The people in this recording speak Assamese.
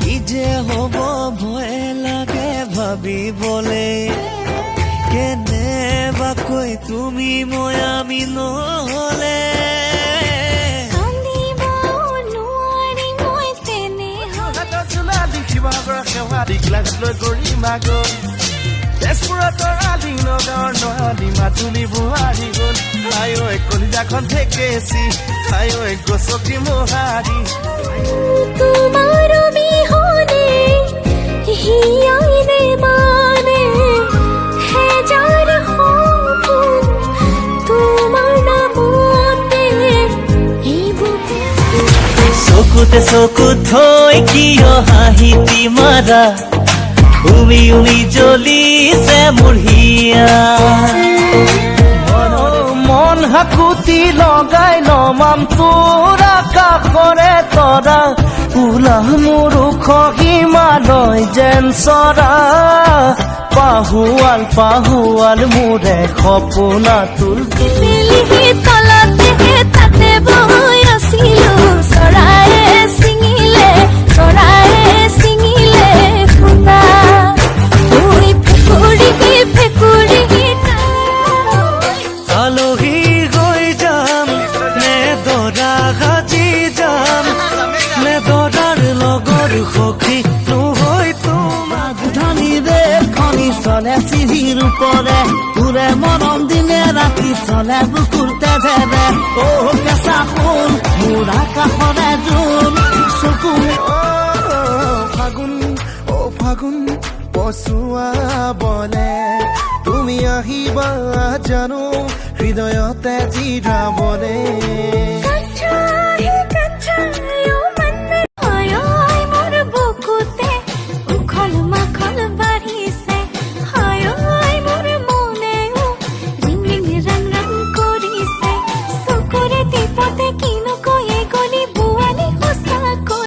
কি যে হব ভয় লাগে ভাবিবলে কেনেবাকৈ তুমি মই আমি নহলে তেজপুৰতৰ আলি নগাঁৱৰ নদী মাতুলি বুহাৰি গ'ল আই ঐ কলিজাখন ঠেকেচি আই ঐ গছকি মোহাৰি তোমাৰ বিহনে হিয়াই নে মানে হে যাৰ সপোন তোমাৰ নামতে এই বুকে চকুতে চকু থৈ কিয় হাঁহিতি মাৰা উমি উমি জ্বলিছে মোৰ হিয়া মন হাকুতি লগাই নমাম তোৰ আকাশৰে তৰা উলা মোৰ ওখ হিমালয় যেন চৰা পাহুৱাল পাহুৱাল মোৰে সপোনা তোৰ মেলিহি তলতে তাতে বৈ আছিলো চৰায়ে ছিঙিলে ফুটা তুই ফেকুৰি আলহী গৈ যাম নে দৰা সাজি যাম নে দৰাৰ লগৰ সখী নহৈ তোমাক ধনিৰে খনি চলে চিৰিৰ ওপৰে তোৰে মৰম দিনে ৰাতি চলে বুকুৰ তেজেৰে অ কেঁচা ফুল মোৰ আকাশৰে জোন চকু ফাগুন পচুৱা বলে তুমি আহিবা জানো হৃদয়তে জিৰাবলে কাঞ্চা